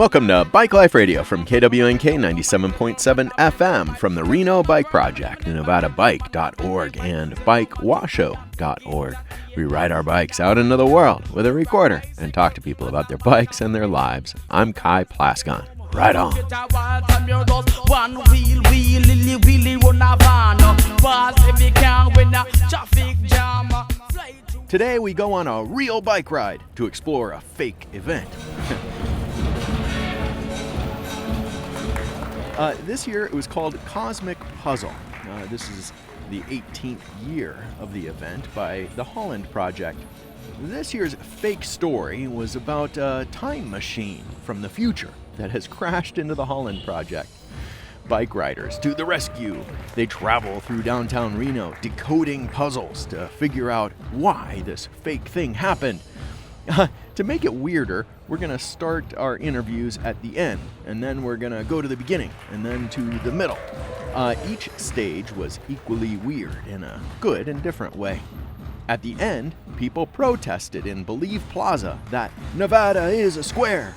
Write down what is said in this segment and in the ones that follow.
Welcome to Bike Life Radio from KWNK 97.7 FM from the Reno Bike Project, NevadaBike.org, and BikeWashoe.org. We ride our bikes out into the world with a recorder and talk to people about their bikes and their lives. I'm Kai Plascon. Right on. Today we go on a real bike ride to explore a fake event. This year it was called Cosmic Puzzle. This is the 18th year of the event by the Holland Project. This year's fake story was about a time machine from the future that has crashed into the Holland Project. Bike riders to the rescue. They travel through downtown Reno, decoding puzzles to figure out why this fake thing happened. To make it weirder, we're going to start our interviews at the end, and then we're going to go to the beginning, and then to the middle. Each stage was equally weird in a good and different way. At the end, people protested in Believe Plaza that Nevada is a square,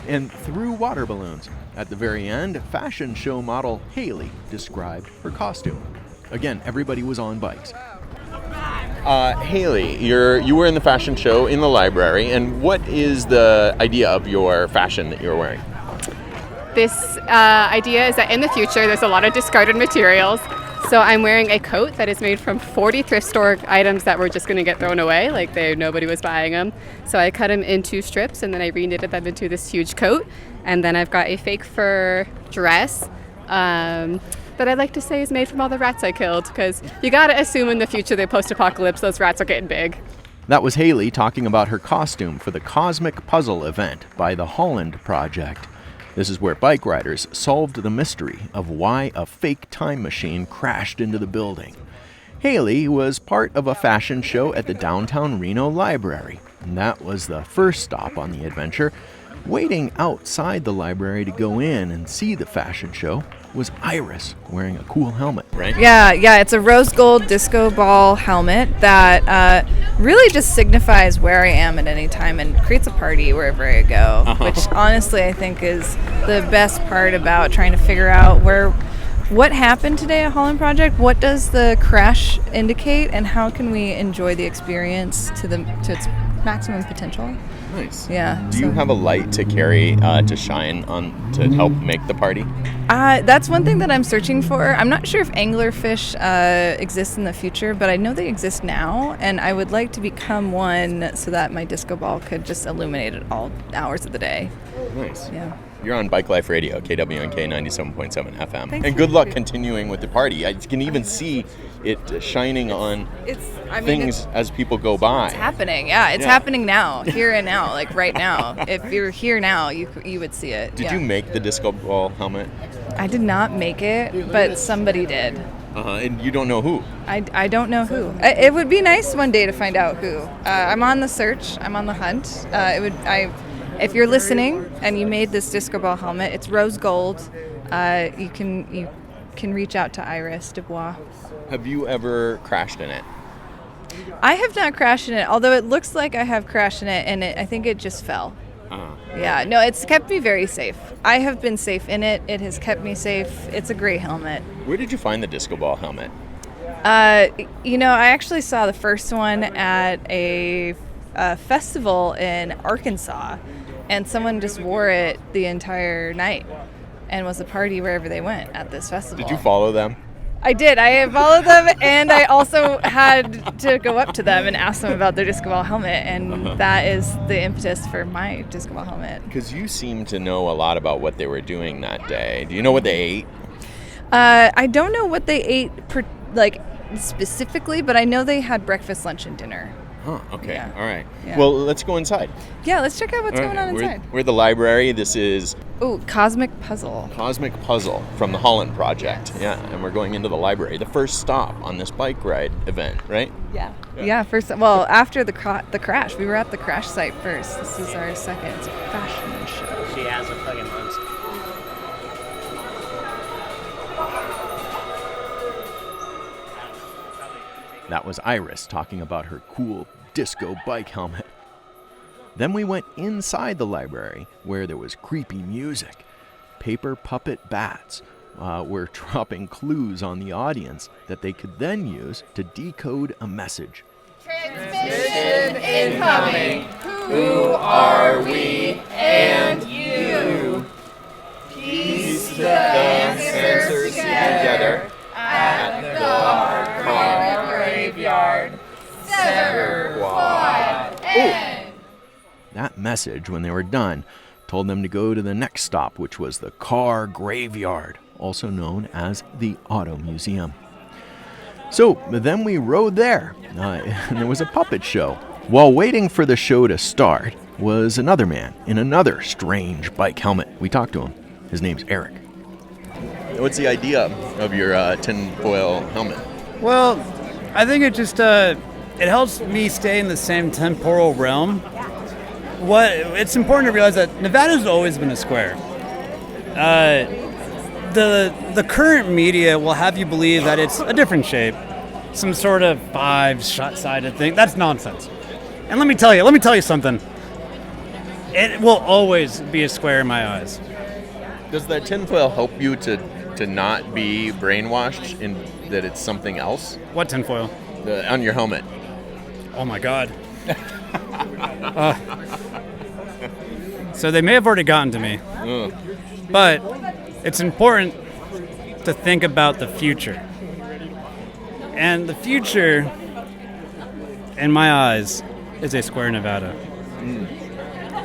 and threw water balloons. At the very end, fashion show model Haley described her costume. Again, everybody was on bikes. Haley, you were in the fashion show in the library, and what is the idea of your fashion that you're wearing? This idea is that in the future there's a lot of discarded materials, so I'm wearing a coat that is made from 40 thrift store items that were just going to get thrown away, like nobody was buying them. So I cut them into strips and then I reknitted them into this huge coat, and then I've got a fake fur dress that I like to say is made from all the rats I killed, because you gotta assume in the future, the post-apocalypse, those rats are getting big. That was Haley talking about her costume for the Cosmic Puzzle event by the Holland Project. This is where bike riders solved the mystery of why a fake time machine crashed into the building. Haley was part of a fashion show at the downtown Reno library, and that was the first stop on the adventure. Waiting outside the library to go in and see the fashion show was Iris, wearing a cool helmet, right? Yeah, it's a rose gold disco ball helmet that really just signifies where I am at any time and creates a party wherever I go, which honestly I think is the best part about trying to figure out what happened today at Holland Project, what does the crash indicate, and how can we enjoy the experience to its maximum potential. Nice. Yeah. Do you have a light to carry to shine on to help make the party? That's one thing that I'm searching for. I'm not sure if anglerfish exist in the future, but I know they exist now, and I would like to become one so that my disco ball could just illuminate at all hours of the day. Nice. Yeah. You're on Bike Life Radio, KWNK 97.7 FM. Thanks. And good luck continuing with the party. I can even see it shining on things as people go by. It's happening. Yeah, it's happening now, here and now, like right now. If you're here now, you would see it. Did you make the disco ball helmet? I did not make it, but somebody did. And you don't know who? I don't know who. It would be nice one day to find out who. I'm on the search. I'm on the hunt. If you're listening and you made this disco ball helmet, it's rose gold. You can reach out to Iris Dubois. Have you ever crashed in it? I have not crashed in it, although it looks like I have crashed in it, and I think it just fell. Yeah, no, it's kept me very safe. I have been safe in it. It has kept me safe. It's a great helmet. Where did you find the disco ball helmet? I actually saw the first one at a festival in Arkansas, and someone just wore it the entire night and was a party wherever they went at this festival. Did you follow them? I did. I followed them, and I also had to go up to them and ask them about their disco ball helmet, and that is the impetus for my disco ball helmet. Because you seem to know a lot about what they were doing that day. Do you know what they ate? I don't know what they ate specifically, but I know they had breakfast, lunch, and dinner. Huh, okay. Yeah. All right. Yeah. Well, let's go inside. Yeah, let's check out what's going on inside. We're at the library. This is Cosmic Puzzle. Cosmic Puzzle from the Holland Project. Yeah, and we're going into the library. The first stop on this bike ride event, right? Yeah. After the crash. We were at the crash site first. This is our second fashion show. She has a fucking monster. That was Iris talking about her cool disco bike helmet. Then we went inside the library where there was creepy music. Paper puppet bats were dropping clues on the audience that they could then use to decode a message. Transmission incoming. Who are we and you? Piece the answers together at the car graveyard. Sever quad end. That message, when they were done, told them to go to the next stop, which was the car graveyard, also known as the Auto Museum. So then we rode there, and there was a puppet show. While waiting for the show to start was another man in another strange bike helmet. We talked to him. His name's Eric. What's the idea of your tinfoil helmet? Well, I think it just it helps me stay in the same temporal realm. It's important to realize that Nevada's always been a square. The current media will have you believe that it's a different shape, some sort of five-sided thing. That's nonsense. And let me tell you something. It will always be a square in my eyes. Does the tinfoil help you to not be brainwashed in that it's something else? What tinfoil? On your helmet. Oh my God. So they may have already gotten to me. But it's important to think about the future. And the future, in my eyes, is a square Nevada.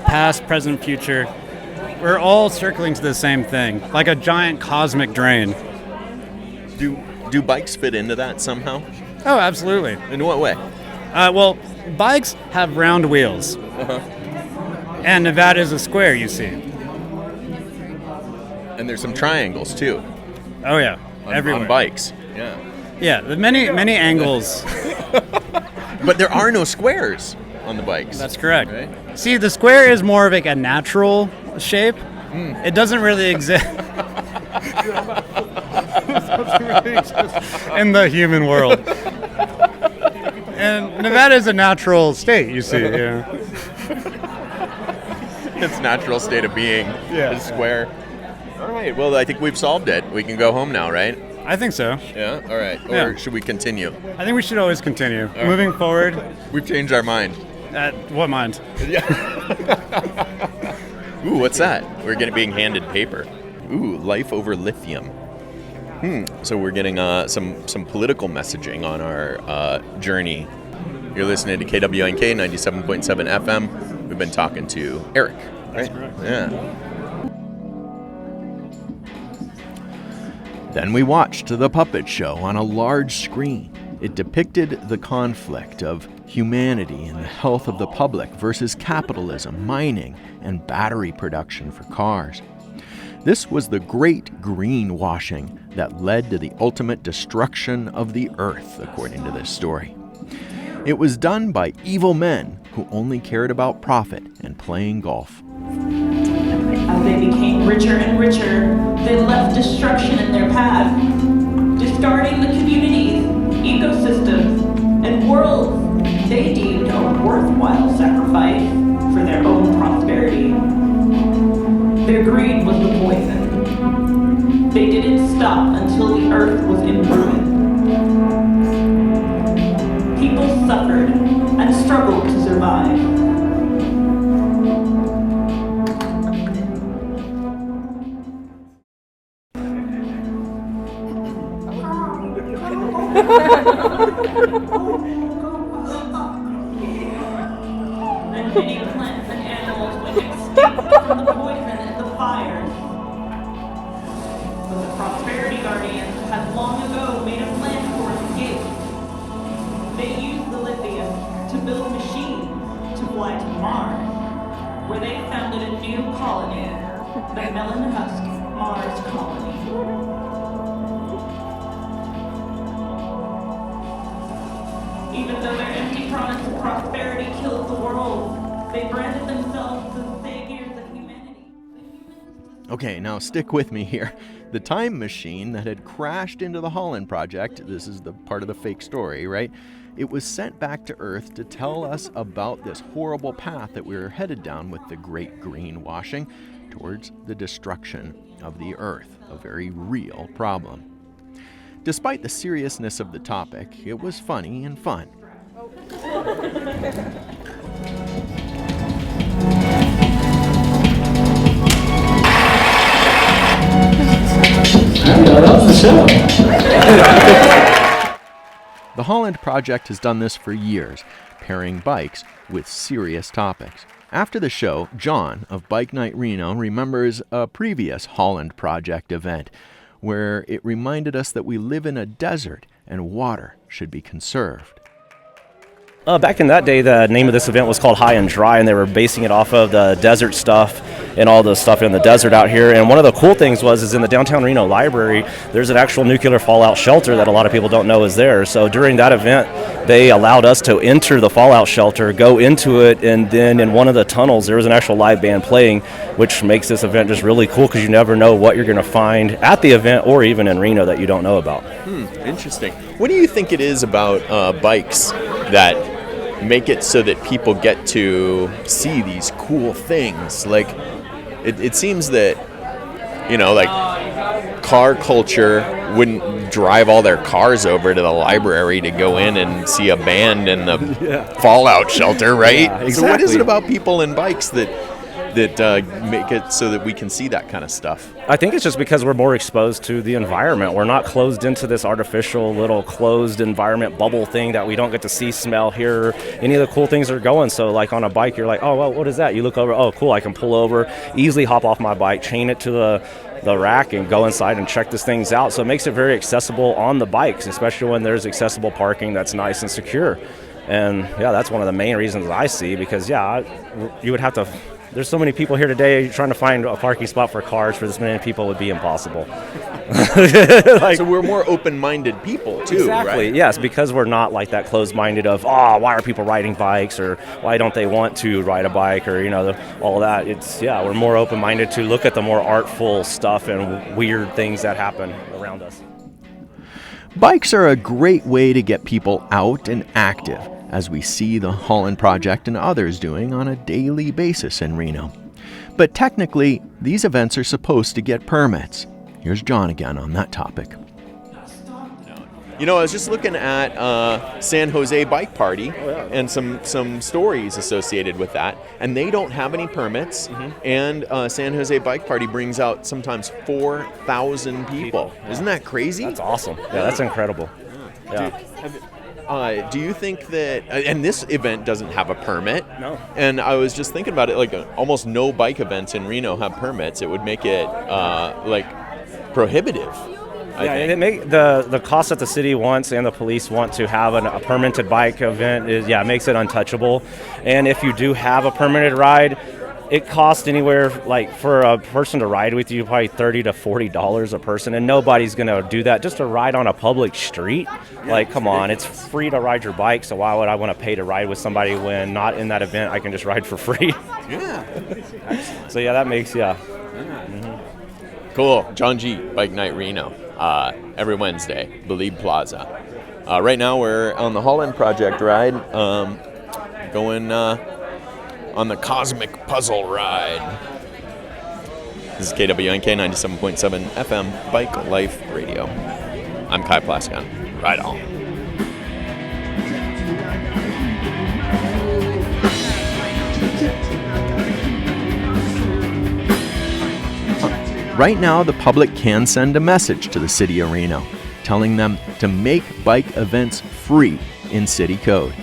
Past, present, future. We're all circling to the same thing, like a giant cosmic drain. Do bikes fit into that somehow? Oh, absolutely. In what way? Well, bikes have round wheels. And Nevada is a square, you see. And there's some triangles, too. Oh, yeah. Everywhere. On bikes. Yeah. Yeah, the many angles. But there are no squares on the bikes. That's correct. Right? See, the square is more of like a natural shape. It doesn't really exist. In the human world. And Nevada is a natural state, you see. Yeah. Its natural state of being is square. All right, well, I think we've solved it. We can go home now, right? I think so. Yeah? All right. Or should we continue? I think we should always continue. Moving forward. We've changed our mind. What mind? Yeah. Ooh, what's that? We're being handed paper. Ooh, life over lithium. So we're getting some political messaging on our journey. You're listening to KWNK 97.7 FM. We've been talking to Eric. Right? That's correct. Yeah. Then we watched the puppet show on a large screen. It depicted the conflict of humanity and the health of the public versus capitalism, mining, and battery production for cars. This was the great greenwashing that led to the ultimate destruction of the earth, according to this story. It was done by evil men who only cared about profit and playing golf. As they became richer and richer, they left destruction in their path, discarding the communities, ecosystems, and worlds they deemed a worthwhile sacrifice for their own prosperity. Their greed was the poison. They didn't stop until the earth was in ruin. People suffered and struggled to survive. And many plants and animals went extinct from the poison and the fires. But the Prosperity Guardians had long ago made a plan for escape. They used the lithium to build machines to fly to Mars, where they founded a new colony, the Melon Husk Mars Colony. Even though their empty promise of prosperity killed the world, they branded themselves the saviors of humanity. The humans Okay, now stick with me here. The time machine that had crashed into the Holland Project, this is the part of the fake story, right? It was sent back to Earth to tell us about this horrible path that we were headed down with the Great Greenwashing towards the destruction of the Earth, a very real problem. Despite the seriousness of the topic, it was funny and fun. The Holland Project has done this for years, pairing bikes with serious topics. After the show, Jawn of Bike Night Reno remembers a previous Holland Project event where it reminded us that we live in a desert and water should be conserved. Back in that day, the name of this event was called High and Dry, and they were basing it off of the desert stuff and all the stuff in the desert out here. And one of the cool things is in the downtown Reno library, there's an actual nuclear fallout shelter that a lot of people don't know is there. So during that event, they allowed us to enter the fallout shelter, go into it, and then in one of the tunnels, there was an actual live band playing, which makes this event just really cool because you never know what you're going to find at the event or even in Reno that you don't know about. Interesting. What do you think it is about bikes that make it so that people get to see these cool things? Like, it seems that, like car culture wouldn't drive all their cars over to the library to go in and see a band in the fallout shelter, right? Yeah, exactly. So what is it about people and bikes that make it so that we can see that kind of stuff? I think it's just because we're more exposed to the environment. We're not closed into this artificial little closed environment bubble thing that we don't get to see, smell, hear, any of the cool things are going. So like on a bike, you're like, oh, well, what is that? You look over, oh, cool, I can pull over, easily hop off my bike, chain it to the rack and go inside and check these things out. So it makes it very accessible on the bikes, especially when there's accessible parking that's nice and secure. And yeah, that's one of the main reasons I see, because you would have to. There's so many people here today trying to find a parking spot for cars for this many people would be impossible. So we're more open-minded people too, exactly, right? Yes, because we're not like that closed-minded of, why are people riding bikes, or why don't they want to ride a bike, or all that. We're more open-minded to look at the more artful stuff and weird things that happen around us. Bikes are a great way to get people out and active, as we see the Holland Project and others doing on a daily basis in Reno. But technically, these events are supposed to get permits. Here's Jawn again on that topic. I was just looking at San Jose Bike Party and some stories associated with that, and they don't have any permits, and San Jose Bike Party brings out sometimes 4,000 people. Isn't that crazy? That's awesome. Yeah, that's incredible. Yeah. Do you think that, and this event doesn't have a permit? No. And I was just thinking about it, like almost no bike events in Reno have permits. It would make it prohibitive. It make the cost that the city wants and the police want to have a permitted bike event makes it untouchable. And if you do have a permitted ride, it costs anywhere, like for a person to ride with you, probably $30 to $40 a person, and nobody's going to do that just to ride on a public street. Like, come on, it's free to ride your bike, so why would I want to pay to ride with somebody when not in that event I can just ride for free? Yeah. So that makes, Cool. John G, Bike Night Reno, every Wednesday, Believe Plaza. Right now we're on the Holland Project ride, going on the Cosmic Puzzle Ride. This is KWNK 97.7 FM Bike Life Radio. I'm Kai Plaskan. Ride on. Right now, the public can send a message to the City of Reno, telling them to make bike events free in city code.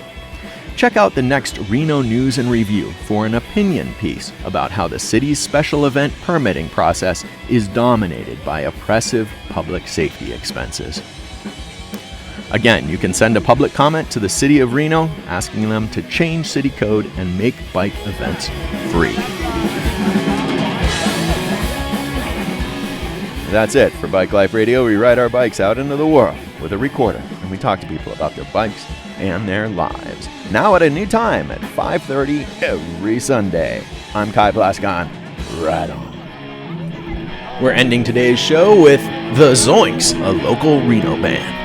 Check out the next Reno News and Review for an opinion piece about how the city's special event permitting process is dominated by oppressive public safety expenses. Again, you can send a public comment to the City of Reno asking them to change city code and make bike events free. That's it for Bike Life Radio. We ride our bikes out into the world with a recorder, and we talk to people about their bikes and their lives. Now at a new time at 5:30 every Sunday. I'm Kai Plaskan. Ride on. We're ending today's show with The Zoinks, a local Reno band.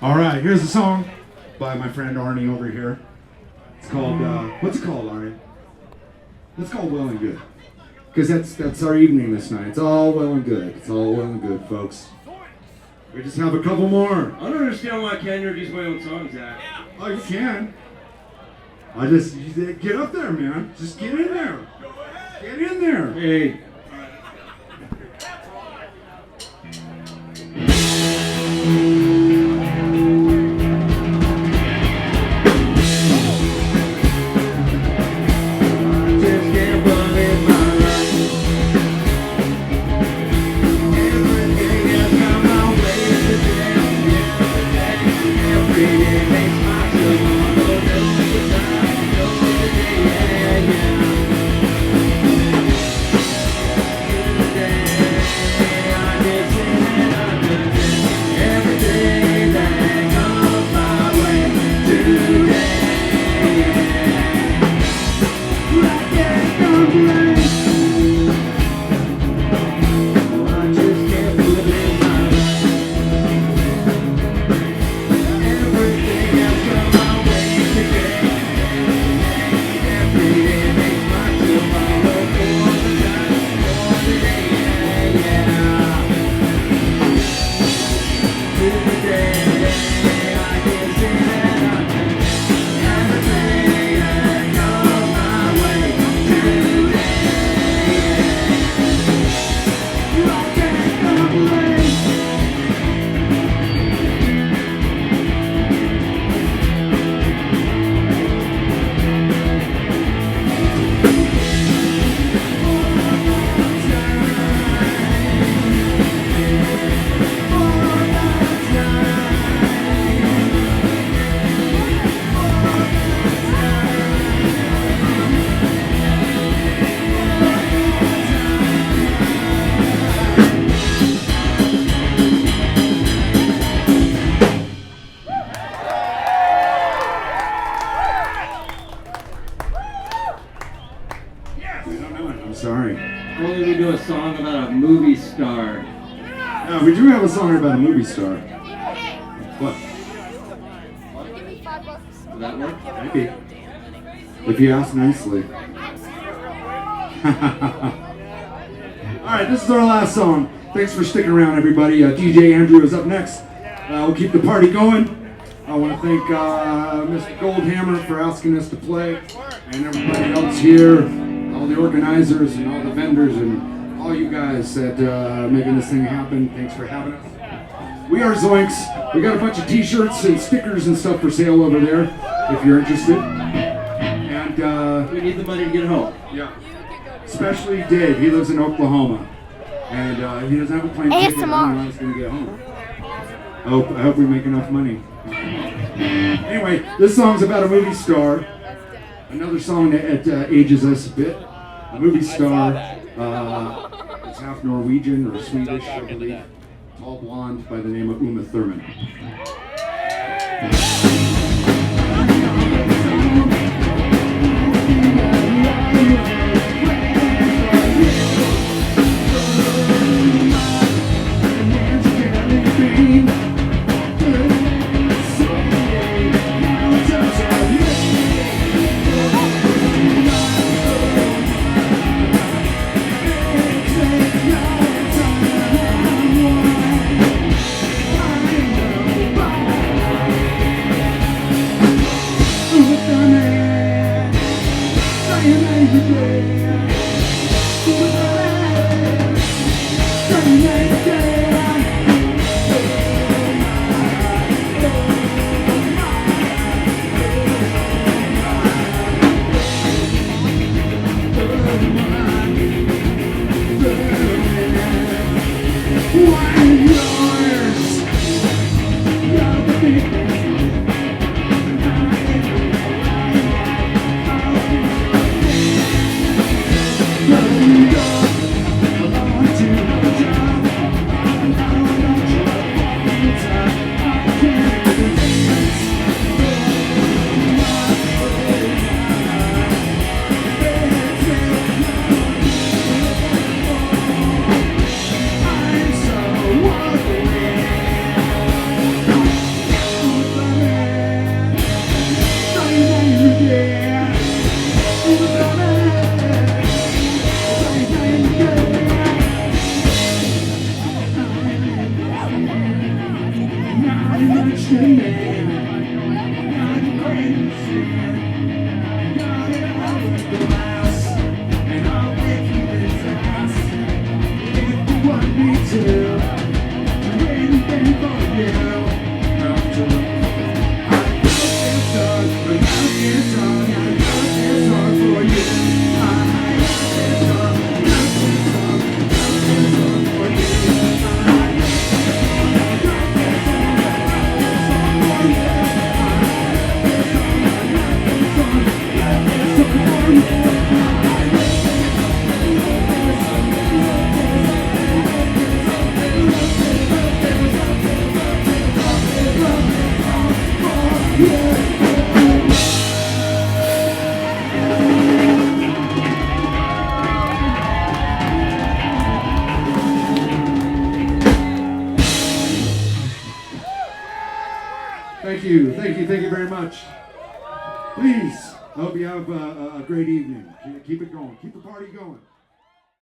All right, here's a song by my friend Arnie over here. It's called, what's it called, Arnie? It's called Well and Good. Because that's our evening this night. It's all well and good. It's all well and good, folks. We just have a couple more. I don't understand why I can't introduce my own songs, Zach. Oh, you can. You get up there, man. Just get in there. Get in there. Hey. Only we do a song about a movie star. Yeah, we do have a song about a movie star. What? Does that work? Maybe. If you ask nicely. Alright, this is our last song. Thanks for sticking around, everybody. DJ Andrew is up next. We'll keep the party going. I want to thank Mr. Goldhammer for asking us to play, and everybody else here, all the organizers and all the vendors and all you guys that making this thing happen. Thanks for having us. We are Zoinks. We got a bunch of t-shirts and stickers and stuff for sale over there if you're interested. And we need the money to get home. Yeah. Especially Dave. He lives in Oklahoma. And he doesn't have a plane ticket. I don't know when he's going to get home. I hope we make enough money. Anyway, this song's about a movie star. Another song that ages us a bit. A movie star is half Norwegian or Swedish, I believe. Tall blonde by the name of Uma Thurman. you very much. Please, I hope you have a great evening. Keep it going. Keep the party going.